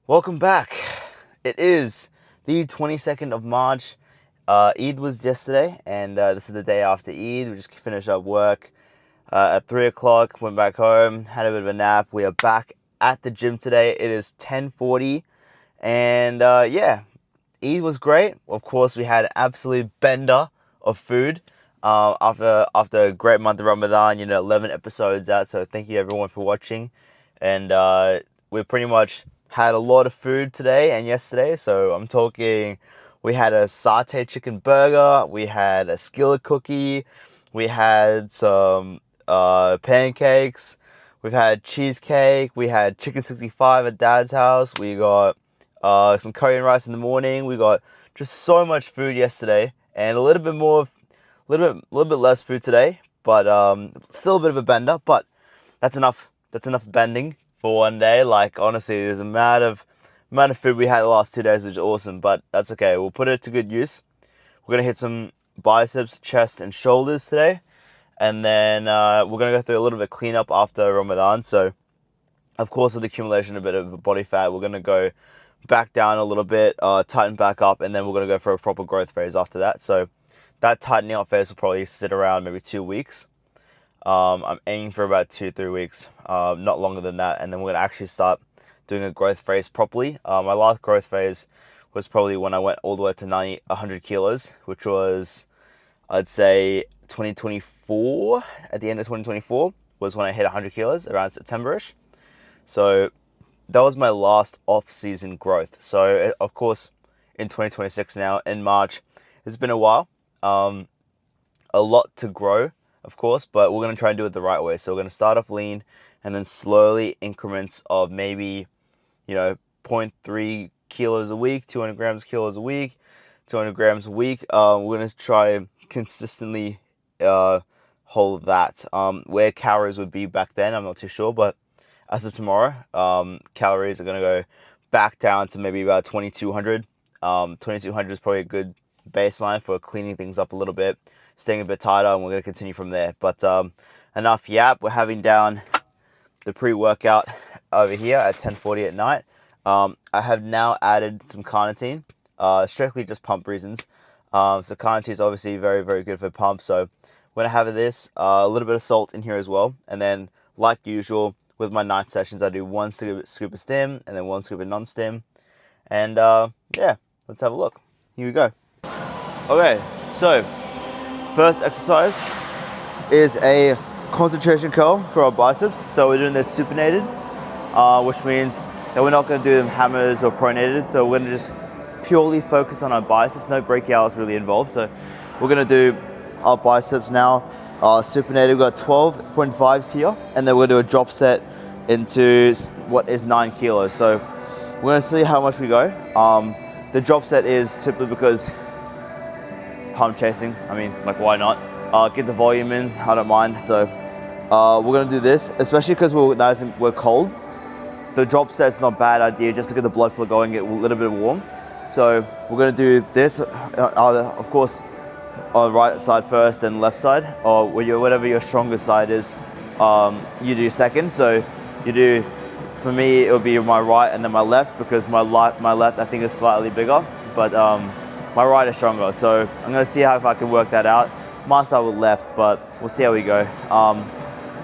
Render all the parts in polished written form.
Welcome back. It is the 22nd of March. Eid was yesterday, and this is the day after Eid. We just finished up work at 3 o'clock, went back home, had a bit of a nap. We are back at the gym today. It is 10:40, and Eid was great. Of course, we had an absolute bender of food after a great month of Ramadan, 11 episodes out. So thank you everyone for watching. And we pretty much had a lot of food today and yesterday. So I'm talking, we had a satay chicken burger, we had a skillet cookie, we had some pancakes, we've had cheesecake, we had chicken 65 at Dad's house, we got some curry and rice in the morning. We got just so much food yesterday, and a little bit less food today. But still a bit of a bender. But that's enough. That's enough bending for one day. Like honestly, there's a amount of food we had the last 2 days, which is awesome. But that's okay. We'll put it to good use. We're gonna hit some biceps, chest, and shoulders today, and then we're gonna go through a little bit of cleanup after Ramadan. So, of course, with the accumulation of a bit of body fat, we're gonna go back down a little bit, tighten back up, and then we're going to go for a proper growth phase after that. So that tightening up phase will probably sit around maybe 2 weeks. I'm aiming for about 2-3 weeks, not longer than that, and then we're going to actually start doing a growth phase properly. My last growth phase was probably when I went all the way to 100 kilos, which was, I'd say, 2024. At the end of 2024 was when I hit 100 kilos, around September-ish. So that was my last off-season growth. So, of course, in 2026 now, in March, it's been a while. A lot to grow, of course, but we're going to try and do it the right way. So we're going to start off lean, and then slowly increments of maybe, zero point 0.3 kilos a week, 200 grams kilos a week, 200 grams a week. We're going to try consistently hold that. Where calories would be back then, I'm not too sure, but as of tomorrow, calories are going to go back down to maybe about 2,200. 2,200 is probably a good baseline for cleaning things up a little bit, staying a bit tighter, and we're going to continue from there. But enough yap. We're having down the pre-workout over here at 10:40 at night. I have now added some carnitine, strictly just pump reasons. So carnitine is obviously very, very good for pump. So when I have this, a little bit of salt in here as well. And then, like usual, with my night sessions, I do one scoop of stim and then one scoop of non-stim. And let's have a look. Here we go. Okay, so first exercise is a concentration curl for our biceps. So we're doing this supinated, which means that we're not going to do them hammers or pronated. So we're going to just purely focus on our biceps. No brachialis really involved. So we're going to do our biceps now. Supinated, we've got 12.5s here, and then we're going to do a drop set into what is 9 kilos. So we're going to see how much we go. The drop set is typically because pump chasing. I mean, like, why not? Get the volume in, I don't mind. So we're going to do this, especially because we're cold. The drop set's not a bad idea, just to get the blood flow going, get a little bit warm. So we're going to do this, of course, on the right side first, then left side, or whatever your strongest side is, you do second. So you do, for me, it would be my right and then my left, because my left I think is slightly bigger, but my right is stronger. So I'm going to see if I can work that out. My side with left, but we'll see how we go.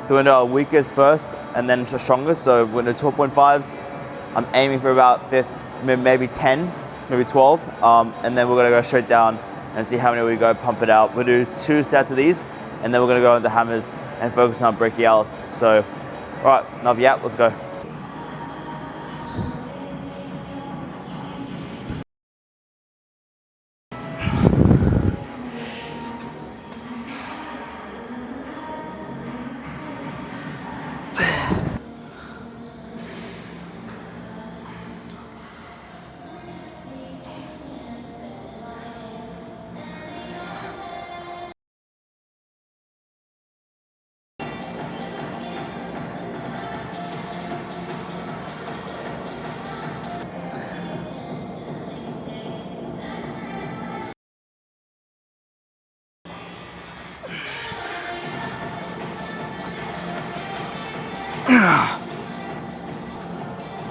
So we're going to do our weakest first and then to strongest. So we're going to do 12.5s. I'm aiming for about maybe 10, maybe 12, and then we're going to go straight down and see how many we go, pump it out. We'll do 2 sets of these, and then we're gonna go into hammers and focus on brachialis. So, all right, enough yap, let's go.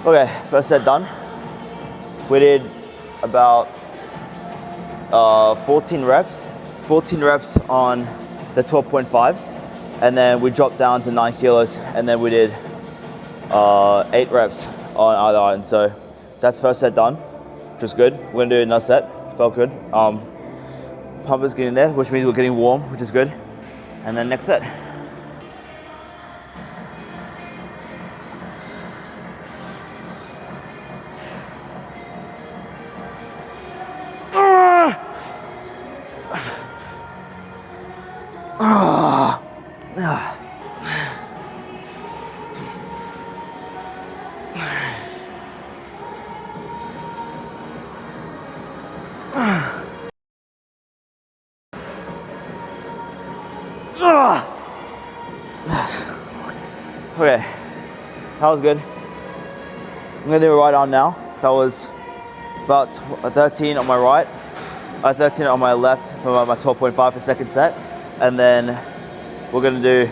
Okay, first set done. we did about 14 reps on the 12.5s, and then we dropped down to 9 kilos, and then we did 8 reps on either iron. So that's first set done, which was good. We're gonna do another set, felt good. Pump is getting there, which means we're getting warm, which is good. And then next set. Okay, that was good. I'm gonna do a right arm now. That was about 13 on my right, 13 on my left for my 12.5 for second set, and then we're gonna do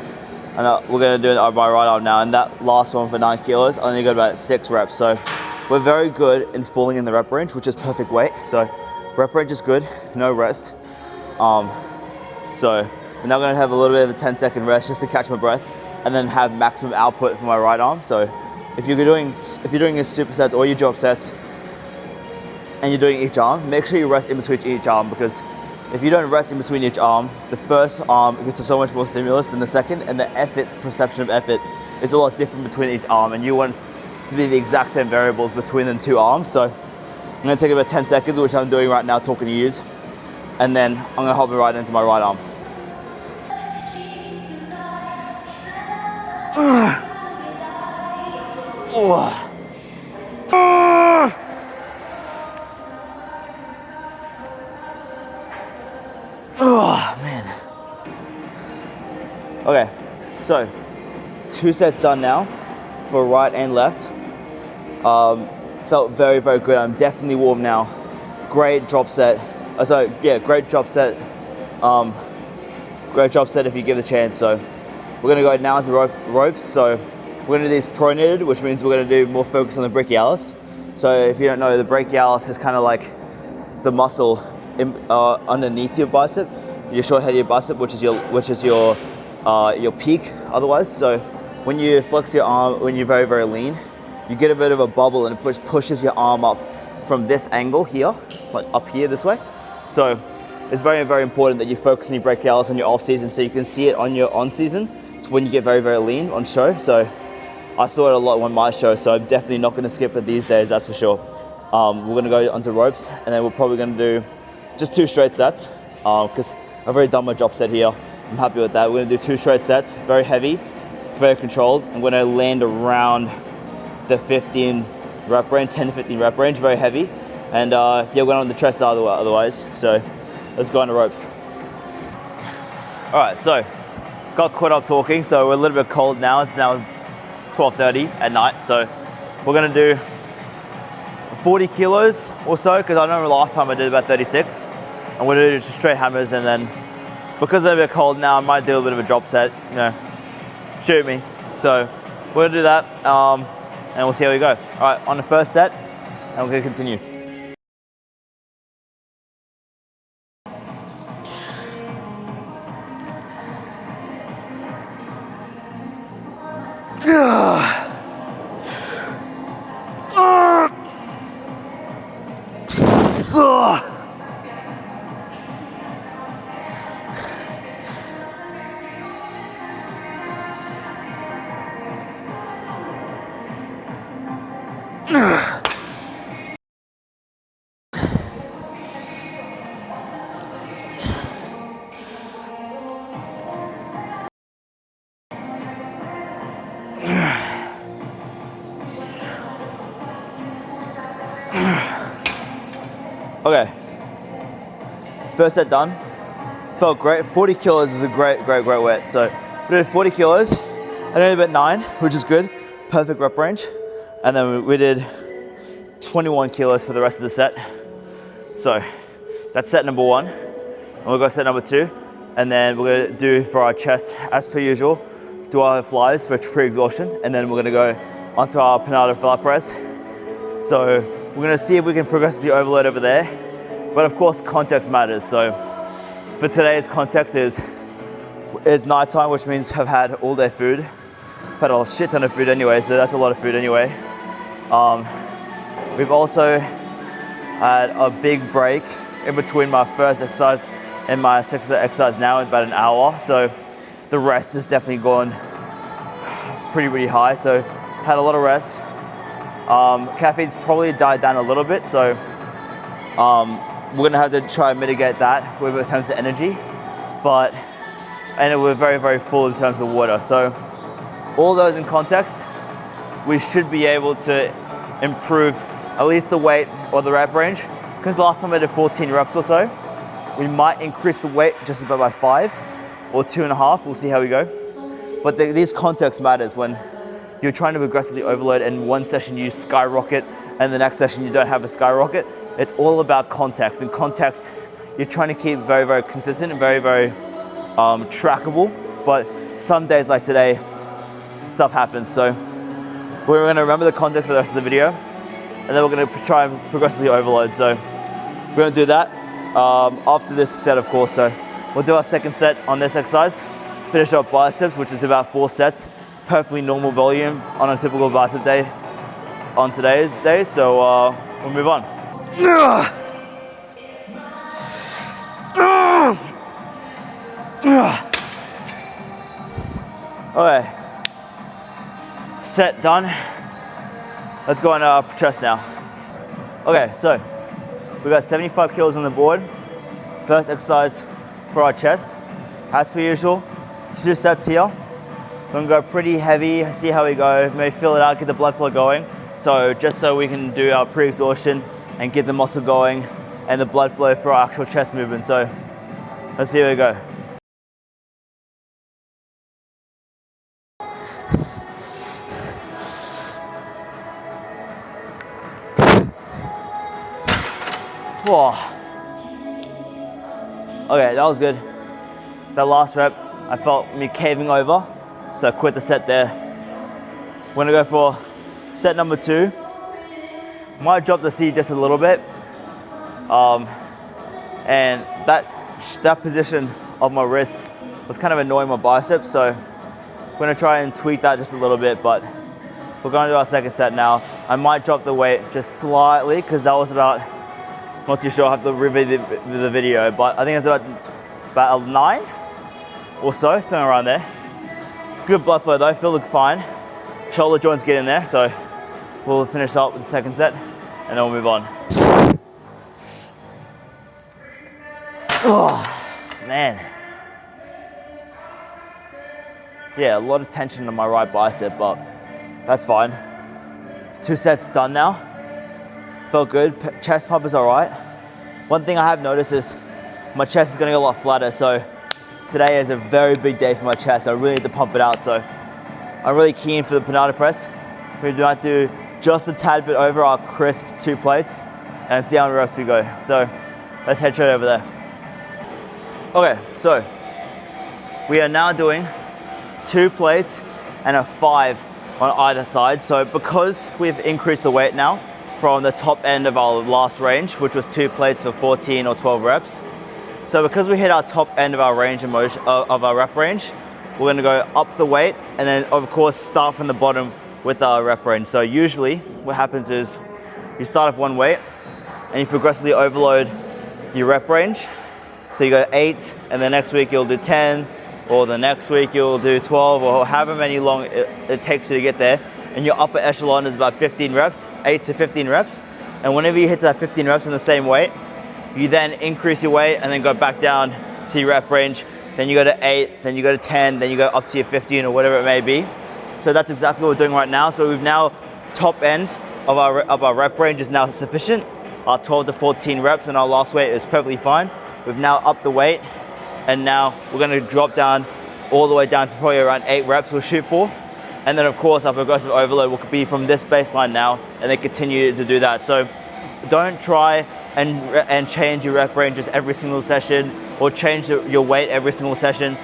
my right arm now, and that last one for 9 kilos, I only got about 6 reps. So we're very good in falling in the rep range, which is perfect weight. So rep range is good, no rest. So we're now gonna have a little bit of a 10-second rest just to catch my breath, and then have maximum output for my right arm. So if you're doing your supersets or your drop sets, and you're doing each arm, make sure you rest in between each arm, because if you don't rest in between each arm, the first arm gets so much more stimulus than the second, and the perception of effort is a lot different between each arm, and you want to be the exact same variables between the two arms. So I'm gonna take about 10 seconds, which I'm doing right now, talking to you, and then I'm gonna hop it right into my right arm. Oh man. Okay, so 2 sets done now for right and left. Felt very, very good. I'm definitely warm now. Great drop set. Great drop set. Great drop set if you give it a chance. So we're gonna go now into ropes. So we're gonna do these pronated, which means we're gonna do more focus on the brachialis. So if you don't know, the brachialis is kind of like the muscle underneath your bicep, your short head of your bicep, which is your peak otherwise. So when you flex your arm, when you're very, very lean, you get a bit of a bubble, and it pushes your arm up from this angle here, like up here this way. So it's very, very important that you focus on your brachialis on your off season, so you can see it on your on season. It's when you get very, very lean on show. So I saw it a lot on my show, so I'm definitely not going to skip it these days, that's for sure. We're going to go onto ropes, and then we're probably going to do just 2 straight sets, because I've already done my drop set here. I'm happy with that. We're going to do 2 straight sets, very heavy, very controlled. I'm going to land around the 15 rep range, 10 to 15 rep range, very heavy. And yeah, we're going on the chest otherwise. So let's go on the ropes. All right, so got caught up talking, so we're a little bit cold now. It's now 12:30 at night, so we're gonna do 40 kilos or so, because I remember last time I did about 36. I'm gonna do just straight hammers, and then because I'm a bit cold now, I might do a bit of a drop set, you know, shoot me. So we're gonna do that, and we'll see how we go. All right, on the first set, and we're gonna continue. Okay, first set done. Felt great. 40 kilos is a great weight. So we did 40 kilos. I did about 9, which is good. Perfect rep range. And then we did 21 kilos for the rest of the set. So that's set number 1. And we'll go set number 2. And then we're gonna do for our chest, as per usual, do our flies for pre-exhaustion. And then we're gonna go onto our Panado fly press. So We're gonna see if we can progressively overload over there. But of course, context matters. So for today's context is nighttime, which means I've had all day food. I've had a shit ton of food anyway, so that's a lot of food anyway. We've also had a big break in between my first exercise and my second exercise now in about an hour. So the rest has definitely gone pretty high. So had a lot of rest. Caffeine's probably died down a little bit. So we're gonna have to try and mitigate that with in terms of energy. And we're very full in terms of water. So all those in context, we should be able to improve at least the weight or the rep range. Because last time I did 14 reps or so, we might increase the weight just about by 5 or 2.5. We'll see how we go. But these context matters when you're trying to aggressively overload and one session you skyrocket and the next session you don't have a skyrocket. It's all about context. In context, you're trying to keep very consistent and very trackable. But some days like today, stuff happens. So we're gonna remember the context for the rest of the video, and then we're gonna try and progressively overload. So we're gonna do that after this set, of course. So we'll do our second set on this exercise, finish up biceps, which is about 4 sets, perfectly normal volume on a typical bicep day on today's day. So we'll move on. Okay, set done. Let's go on our chest now. Okay, so we got 75 kilos on the board. First exercise for our chest. As per usual, 2 sets here. We're gonna go pretty heavy, see how we go, maybe fill it out, get the blood flow going. So just so we can do our pre-exhaustion and get the muscle going and the blood flow for our actual chest movement. So let's see how we go. Whoa. Okay, that was good. That last rep, I felt me caving over, so I quit the set there. We're gonna go for set number 2. Might drop the seat just a little bit. And that position of my wrist was kind of annoying my biceps, so we're gonna try and tweak that just a little bit, but we're gonna do our second set now. I might drop the weight just slightly, because that was about, not too sure, I'll have to review the video, but I think it's about a 9 or so, somewhere around there. Good blood flow though, feel fine. Shoulder joints get in there, so we'll finish up with the second set and then we'll move on. Oh, man. Yeah, a lot of tension on my right bicep, but that's fine. 2 sets done now. Felt good, chest pump is all right. One thing I have noticed is my chest is gonna get a lot flatter, so today is a very big day for my chest. I really need to pump it out, so I'm really keen for the Panada press. We might do just a tad bit over our crisp 2 plates and see how many reps we go. So let's head straight over there. Okay, so we are now doing 2 plates and a 5 on either side. So because we've increased the weight now from the top end of our last range, which was 2 plates for 14 or 12 reps. So because we hit our top end of our range of motion, of our rep range, we're gonna go up the weight and then of course start from the bottom with our rep range. So usually what happens is you start off one weight and you progressively overload your rep range. So you go 8 and the next week you'll do 10, or the next week you'll do 12, or however many long it takes you to get there. And your upper echelon is about 15 reps, 8 to 15 reps. And whenever you hit that 15 reps in the same weight, you then increase your weight and then go back down to your rep range. Then you go to 8, then you go to 10, then you go up to your 15 or whatever it may be. So that's exactly what we're doing right now. So we've now, top end of our rep range is now sufficient. Our 12 to 14 reps and our last weight is perfectly fine. We've now upped the weight and now we're gonna drop down all the way down to probably around 8 reps we'll shoot for. And then of course our progressive overload will be from this baseline now and then continue to do that. So don't try and change your rep ranges every single session or change your weight every single session.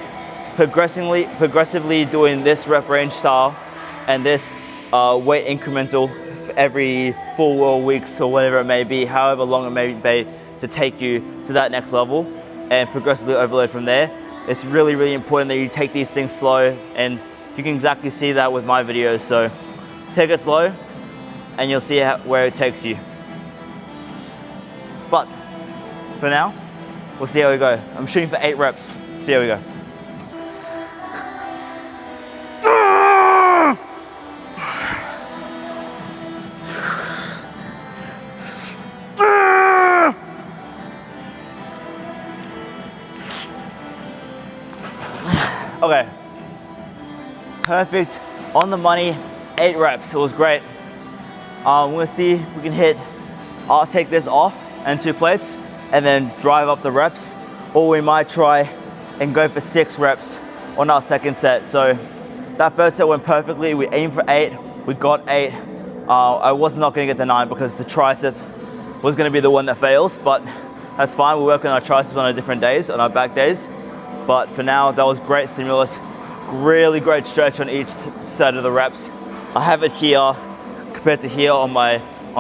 Progressively doing this rep range style and this weight incremental every 4 weeks or whatever it may be, however long it may be to take you to that next level and progressively overload from there. It's really, really important that you take these things slow, and you can exactly see that with my videos. So take it slow and you'll see where it takes you. But for now, we'll see how we go. I'm shooting for 8 reps. See how we go. Okay, perfect, on the money, 8 reps, it was great. We're gonna see if we can hit, I'll take this off and 2 plates and then drive up the reps, or we might try and go for 6 reps on our second set. So that first set went perfectly, we aimed for 8, we got 8. I was not gonna get the 9 because the tricep was gonna be the one that fails, but that's fine, we're working on our triceps on our different days, on our back days. But for now, that was great stimulus, really great stretch on each set of the reps. I have it here compared to here on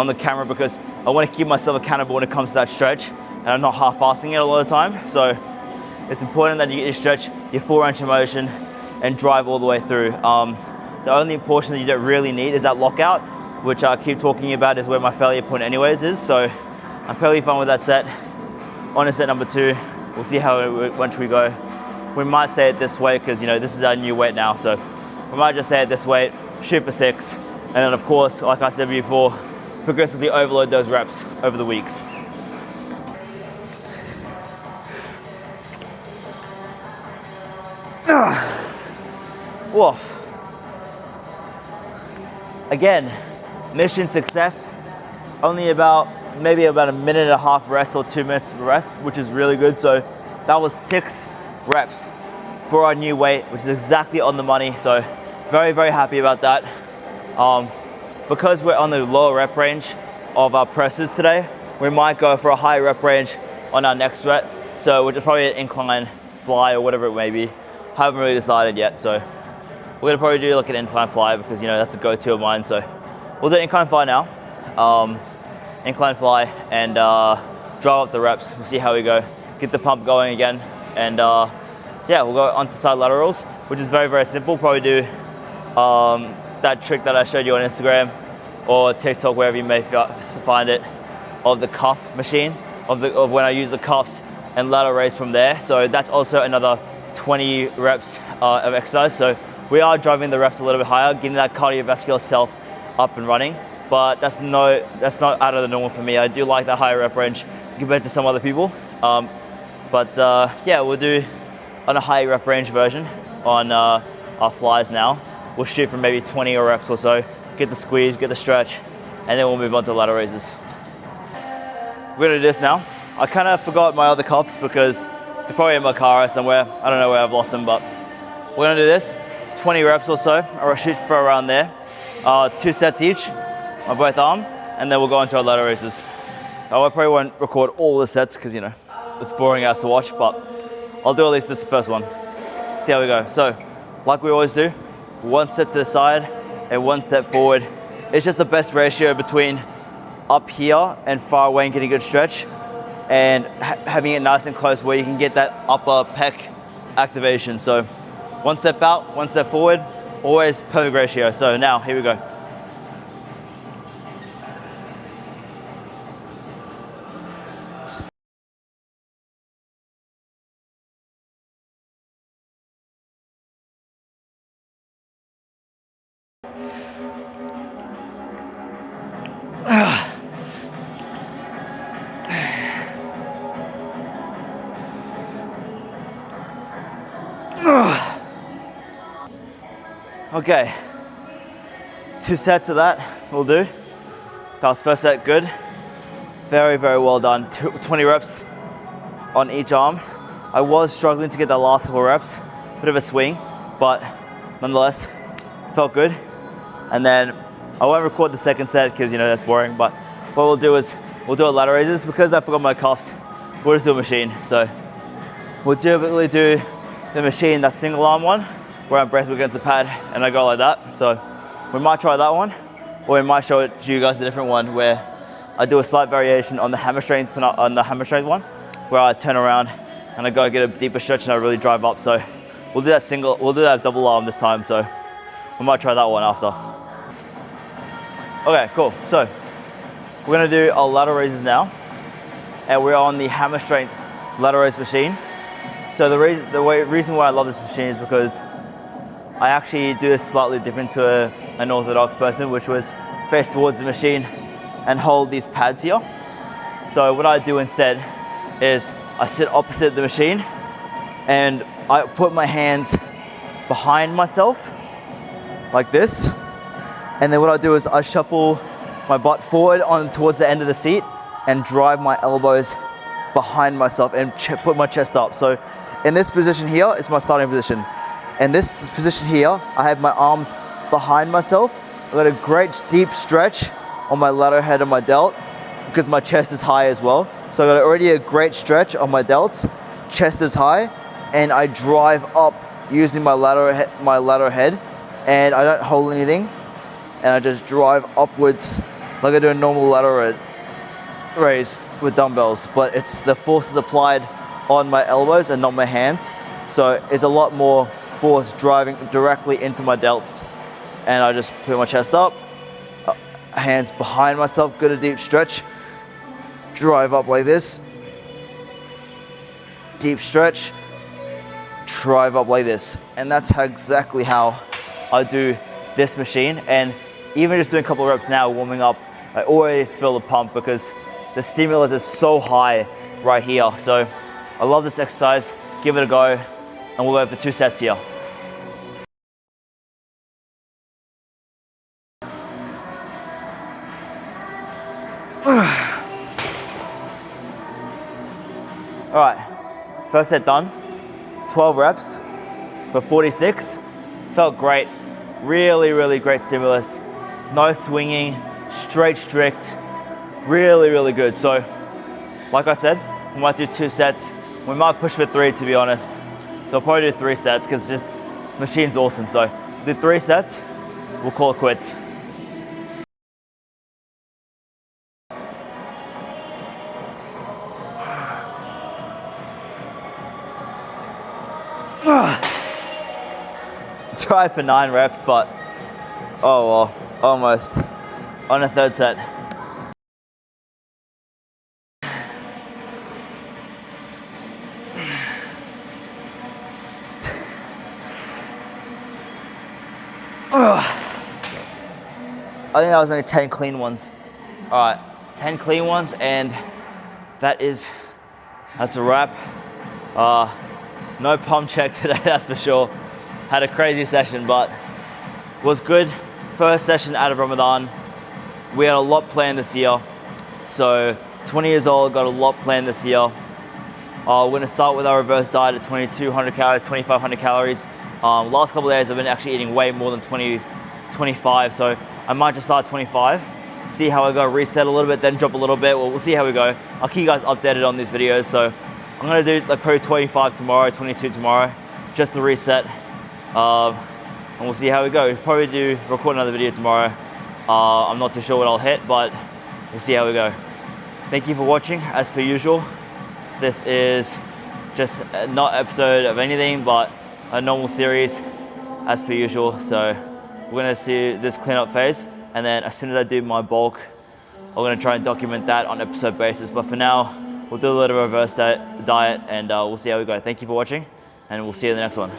the camera because I want to keep myself accountable when it comes to that stretch, and I'm not half-fasting it a lot of the time. So it's important that you get your stretch, your full range of motion, and drive all the way through. The only portion that you don't really need is that lockout, which I keep talking about is where my failure point anyways is. So I'm fairly fine with that set. On to set number 2, we'll see how once we go. We might stay at this weight because, you know, this is our new weight now. So we might just stay at this weight, shoot for 6. And then of course, like I said before, progressively overload those reps over the weeks. Woof. Again, mission success. Only maybe about a minute and a half rest or 2 minutes rest, which is really good. So that was 6 reps for our new weight, which is exactly on the money. So very, very happy about that. Because we're on the lower rep range of our presses today, we might go for a high rep range on our next set. So which is probably an incline fly or whatever it may be. Haven't really decided yet. So we're gonna probably do like an incline fly because, you know, that's a go-to of mine. So we'll do incline fly now. Incline fly and drive up the reps. We'll see how we go. Get the pump going again. And yeah, we'll go onto side laterals, which is very, very simple. Probably do that trick that I showed you on Instagram or TikTok, wherever you may find it, of the cuff machine, of when I use the cuffs and lateral raise from there. So that's also another 20 reps of exercise. So we are driving the reps a little bit higher, getting that cardiovascular self up and running. But that's not out of the normal for me. I do like that higher rep range compared to some other people. Yeah, we'll do on a high rep range version on our flies now. We'll shoot for maybe 20 reps or so, get the squeeze, get the stretch, and then we'll move on to lateral raises. We're gonna do this now. I kind of forgot my other cuffs because they're probably in my car somewhere. I don't know where I've lost them, but we're gonna do this, 20 reps or so, or I'll shoot for around there. 2 sets each on both arms, and then we'll go into our lateral raises. I probably won't record all the sets because, you know, it's boring as to watch, but I'll do at least this first one. See how we go. So, like we always do, 1 step to the side and 1 step forward. It's just the best ratio between up here and far away and getting a good stretch, and having it nice and close where you can get that upper pec activation. So 1 step out, 1 step forward, always perfect ratio. So now, here we go. Okay, 2 sets of that will do. That was first set, good. Very, very well done. 20 reps on each arm. I was struggling to get the last couple reps, bit of a swing, but nonetheless, felt good. And then I won't record the second set because, you know, that's boring, but what we'll do is we'll do a lateral raises. Because I forgot my cuffs, we'll just do a machine. So we'll typically do the machine, that single arm one, where I'm pressing against the pad and I go like that. So we might try that one. or I might show it to you guys a different one where I do a slight variation on the hammer strength one, where I turn around and I go get a deeper stretch and I really drive up. So we'll do that double arm this time. So we might try that one after. Okay, cool. So we're gonna do our lateral raises now, and we're on the hammer strength lateral raise machine. So the reason why I love this machine is because I actually do this slightly different to an orthodox person, which was face towards the machine and hold these pads here. So what I do instead is I sit opposite the machine and I put my hands behind myself like this. And then what I do is I shuffle my butt forward on towards the end of the seat and drive my elbows behind myself and put my chest up. So in this position here is my starting position. In this position here, I have my arms behind myself. I've got a great deep stretch on my lateral head and my delt because my chest is high as well. So I've got already a great stretch on my delts, chest is high, and I drive up using my lateral head, and I don't hold anything, and I just drive upwards like I do a normal lateral raise with dumbbells, but it's the force is applied on my elbows and not my hands. So it's a lot more force driving directly into my delts, and I just put my chest up, hands behind myself, get a deep stretch, drive up like this, deep stretch, drive up like this. And that's exactly how I do this machine. And even just doing a couple of reps now, warming up, I always feel the pump because the stimulus is so high right here. So I love this exercise, give it a go, and we'll go for 2 sets here. All right, first set done, 12 reps for 46. Felt great, really great stimulus. No swinging, straight strict, really good. So, like I said, we might do 2 sets. We might push for 3 to be honest. So I'll probably do 3 sets because just machine's awesome. So do 3 sets, we'll call it quits. Tried for 9 reps, but oh well, almost on a 3rd set. I think that was only 10 clean ones. All right, 10 clean ones, and that's a wrap. No pump check today, that's for sure. Had a crazy session, but was good. First session out of Ramadan. We had a lot planned this year. So 20 years old, got a lot planned this year. We're gonna start with our reverse diet at 2,200 calories, 2,500 calories. Last couple of days I've been actually eating way more than 20, 25. So I might just start 25, see how I go, reset a little bit, then drop a little bit. Well, we'll see how we go. I'll keep you guys updated on these videos. So I'm gonna do like probably 25 tomorrow, 22 tomorrow, just to reset. And we'll see how we go. We'll probably record another video tomorrow. I'm not too sure what I'll hit, but we'll see how we go. Thank you for watching, as per usual. This is just not episode of anything, but a normal series, as per usual. So we're gonna see this cleanup phase, and then as soon as I do my bulk, I'm gonna try and document that on episode basis. But for now, we'll do a little reverse diet, and we'll see how we go. Thank you for watching, and we'll see you in the next one.